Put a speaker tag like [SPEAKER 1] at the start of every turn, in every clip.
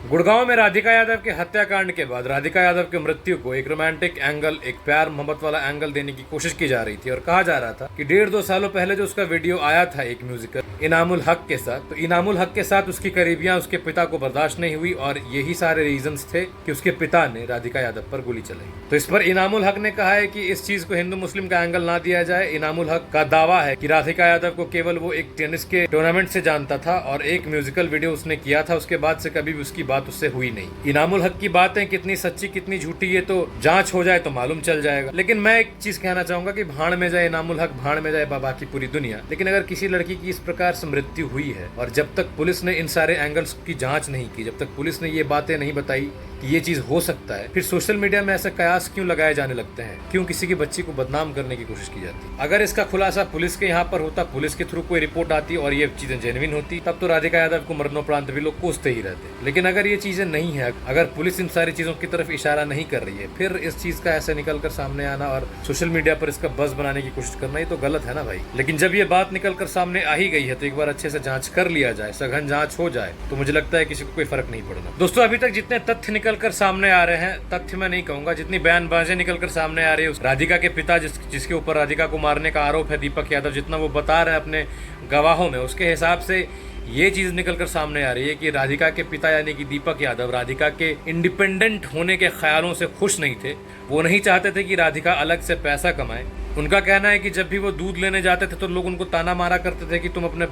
[SPEAKER 1] गुड़गांव में राधिका यादव के हत्याकांड के बाद राधिका यादव की मृत्यु को एक रोमांटिक एंगल, एक प्यार मोहब्बत वाला एंगल देने की कोशिश की जा रही थी और कहा जा रहा था कि 1.5-2 सालों पहले जो उसका वीडियो आया था एक म्यूजिकल इनामुल हक के साथ, तो इनामुल हक के साथ उसकी करीबियां उसके पिता को बर्दाश्त नहीं हुई और यही सारे रीजंस थे कि उसके पिता ने राधिका यादव पर गोली चलाई। तो इस पर इनामुल हक ने कहा है कि इस चीज को हिंदू मुस्लिम का एंगल ना दिया जाए। इनामुल हक का दावा है कि राधिका यादव को केवल वो एक टेनिस के टूर्नामेंट से जानता था और एक म्यूजिकल वीडियो उसने किया था, उसके बाद से कभी भी उसकी बात उससे हुई नहीं। इनामुल हक की बातें कितनी सच्ची कितनी झूठी ये तो जांच हो जाए तो मालूम चल जाएगा। लेकिन मैं एक चीज कहना चाहूंगा कि भाड़ में जाए इनामुल हक, भाड़ में जाए बाबा की पूरी दुनिया। लेकिन अगर किसी लड़की की इस प्रकार से मृत्यु हुई है और जब तक पुलिस ने इन सारे एंगल्स की जांच नहीं की, जब तक पुलिस ने ये बातें नहीं बताई कि ये चीज हो सकता है, फिर सोशल मीडिया में ऐसे कयास क्यों लगाए जाने लगते हैं? क्यों किसी की बच्ची को बदनाम करने की कोशिश की जाती है? अगर इसका खुलासा पुलिस के यहाँ पर होता, पुलिस के थ्रू कोई रिपोर्ट आती और ये चीजें जेन्युइन होती, तब तो राधिका यादव को मरणोपरांत भी लोग कोसते ही रहते। लेकिन अगर ये चीजें नहीं है, अगर पुलिस इन सारी चीजों की तरफ इशारा नहीं कर रही है, फिर इस चीज का ऐसे निकल कर सामने आना और सोशल मीडिया पर इसका बज़ बनाने की कोशिश करना, ये तो गलत है ना भाई। लेकिन जब ये बात निकल कर सामने आ ही गई है तो एक बार अच्छे से जांच कर लिया जाए, सघन जांच हो जाए, तो मुझे लगता है किसी को कोई फर्क नहीं पड़ना। दोस्तों, अभी तक जितने तथ्य निकल कर सामने आ रहे हैं, तथ्य मैं नहीं कहूंगा, जितनी बयानबाजी निकल कर सामने आ रही है, राधिका के पिता जिसके ऊपर राधिका को मारने का आरोप है, दीपक यादव, जितना वो बता रहे हैं अपने गवाहों में, उसके हिसाब से ये चीज निकलकर सामने आ रही है कि राधिका के पिता यानी कि दीपक यादव राधिका के इंडिपेंडेंट होने के ख्यालों से खुश नहीं थे। वो नहीं चाहते थे कि राधिका अलग से पैसा कमाए। उनका कहना है कि जब भी वो दूध लेने जाते थे तो लोग उनको ताना मारा करते थे कि तुम अपने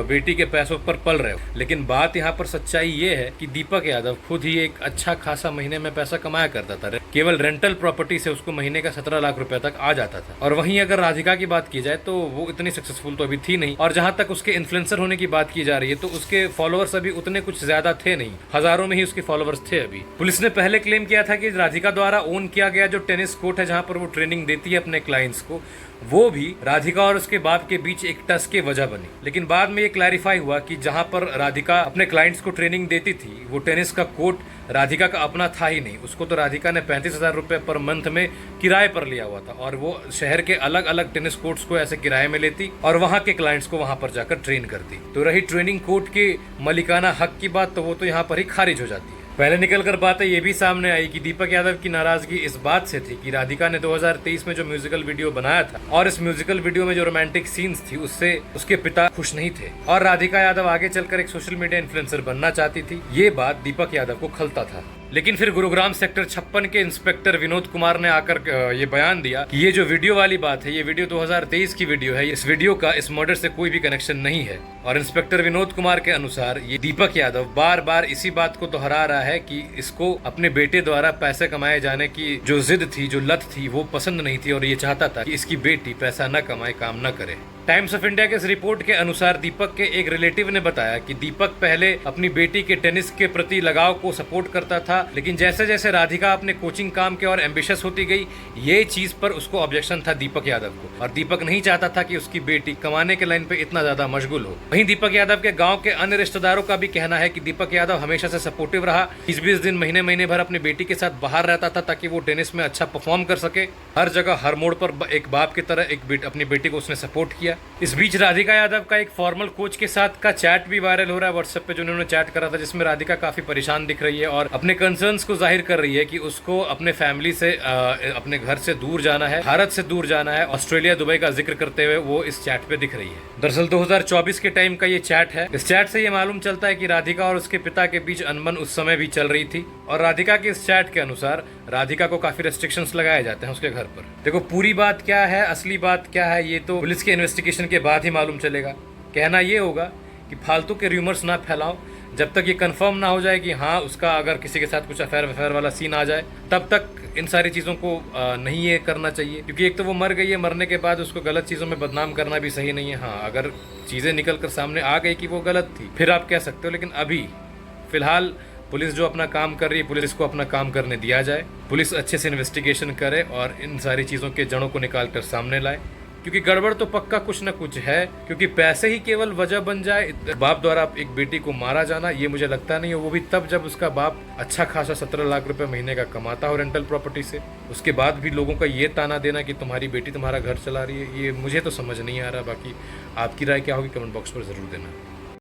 [SPEAKER 1] बेटी के पैसों पर पल रहे हो। लेकिन बात यहाँ पर सच्चाई ये है कि दीपक यादव खुद ही एक अच्छा खासा महीने में पैसा कमाया करता था। केवल रेंटल प्रॉपर्टी से उसको महीने का 17 लाख रुपए तक आ जाता था। और वहीं अगर राधिका की बात की जाए तो वो इतनी सक्सेसफुल तो अभी थी नहीं। और जहां तक उसके इन्फ्लुएंसर होने की बात की जा रही है तो उसके फॉलोअर्स अभी उतने कुछ ज्यादा थे नहीं, हजारों में ही उसके फॉलोअर्स थे अभी। पुलिस ने पहले क्लेम किया था कि राधिका द्वारा ओन किया गया जो टेनिस कोर्ट है जहां पर वो ट्रेनिंग देती है अपने क्लाइंट्स को, वो भी राधिका और उसके बाप के बीच एक टस की वजह बनी। लेकिन बाद में ये क्लैरिफाई हुआ कि जहां पर राधिका अपने क्लाइंट्स को ट्रेनिंग देती थी वो टेनिस का कोर्ट राधिका का अपना था ही नहीं। उसको तो राधिका ने 35,000 रुपए पर मंथ में किराए पर लिया हुआ था और वो शहर के अलग अलग टेनिस कोर्ट्स को ऐसे किराए में लेती और वहां के क्लाइंट्स को वहां पर जाकर ट्रेन करती। तो रही ट्रेनिंग कोर्ट के मलिकाना हक की बात, तो वो तो यहाँ पर ही खारिज हो जाती है। पहले निकलकर बातें ये भी सामने आई कि दीपक यादव की नाराजगी इस बात से थी कि राधिका ने 2023 में जो म्यूजिकल वीडियो बनाया था और इस म्यूजिकल वीडियो में जो रोमांटिक सीन्स थी उससे उसके पिता खुश नहीं थे और राधिका यादव आगे चलकर एक सोशल मीडिया इन्फ्लुएंसर बनना चाहती थी। ये बात दीपक यादव को खलता था। लेकिन फिर गुरुग्राम सेक्टर 56 के इंस्पेक्टर विनोद कुमार ने आकर ये बयान दिया कि ये जो वीडियो वाली बात है, ये वीडियो 2023 की वीडियो है, इस वीडियो का इस मर्डर से कोई भी कनेक्शन नहीं है। और इंस्पेक्टर विनोद कुमार के अनुसार ये दीपक यादव बार बार इसी बात को दोहरा रहा है कि इसको अपने बेटे द्वारा पैसे कमाए जाने की जो जिद थी, जो लत थी, वो पसंद नहीं थी और ये चाहता था कि इसकी बेटी पैसा न कमाए, काम न करे। टाइम्स ऑफ इंडिया के इस रिपोर्ट के अनुसार दीपक के एक रिलेटिव ने बताया कि दीपक पहले अपनी बेटी के टेनिस के प्रति लगाव को सपोर्ट करता था, लेकिन जैसे जैसे राधिका अपने कोचिंग काम के और एम्बिशियस होती गई, ये चीज पर उसको ऑब्जेक्शन था दीपक यादव को और दीपक नहीं चाहता था कि उसकी बेटी कमाने के लाइन पे इतना ज्यादा मशगूल हो। वहीं दीपक यादव के गाँव के अन्य रिश्तेदारों का भी कहना है कि दीपक यादव हमेशा से सपोर्टिव रहा। 20-20 दिन, महीने भर अपनी बेटी के साथ बाहर रहता था ताकि वो टेनिस में अच्छा परफॉर्म कर सके। हर जगह हर मोड़ पर एक बाप की तरह अपनी बेटी को उसने सपोर्ट किया। इस बीच राधिका यादव का एक फॉर्मल कोच के साथ का चैट भी वायरल हो रहा है व्हाट्सएप पे, जो उन्होंने चैट करा था, जिसमें राधिका काफी परेशान दिख रही है और अपने कंसर्न्स को जाहिर कर रही है कि उसको अपने फैमिली से अपने घर से दूर जाना है, भारत से दूर जाना है। ऑस्ट्रेलिया, दुबई का जिक्र करते हुए वो इस चैट पे दिख रही है। दरअसल 2024 के टाइम का ये चैट है। इस चैट से ये मालूम चलता है कि राधिका और उसके पिता के बीच अनबन उस समय भी चल रही थी और राधिका के इस चैट के अनुसार राधिका को काफी रेस्ट्रिक्शंस लगाए जाते हैं उसके घर पर। देखो, पूरी बात क्या है, असली बात क्या है, ये तो पुलिस के इन्वेस्टिगेशन के बाद ही मालूम चलेगा। कहना ये होगा कि फालतू के रूमर्स ना फैलाओ, जब तक ये कंफर्म ना हो जाए कि हाँ उसका अगर किसी के साथ कुछ अफेयर वाला सीन आ जाए, तब तक इन सारी चीज़ों को नहीं ये करना चाहिए। क्योंकि एक तो वो मर गई है, मरने के बाद उसको गलत चीज़ों में बदनाम करना भी सही नहीं है। हाँ, अगर चीज़ें निकल कर सामने आ गई कि वो गलत थी, फिर आप कह सकते हो। लेकिन अभी फिलहाल पुलिस जो अपना काम कर रही है, पुलिस को अपना काम करने दिया जाए। पुलिस अच्छे से इन्वेस्टिगेशन करे और इन सारी चीज़ों के जड़ों को निकाल कर सामने लाए, क्योंकि गड़बड़ तो पक्का कुछ ना कुछ है। क्योंकि पैसे ही केवल वजह बन जाए बाप द्वारा एक बेटी को मारा जाना, ये मुझे लगता नहीं है। वो भी तब जब उसका बाप अच्छा खासा 17 लाख रुपए महीने का कमाता हो रेंटल प्रॉपर्टी से। उसके बाद भी लोगों का ये ताना देना कि तुम्हारी बेटी तुम्हारा घर चला रही है, ये मुझे तो समझ नहीं आ रहा। बाकी आपकी राय क्या होगी कमेंट बॉक्स पर ज़रूर देना।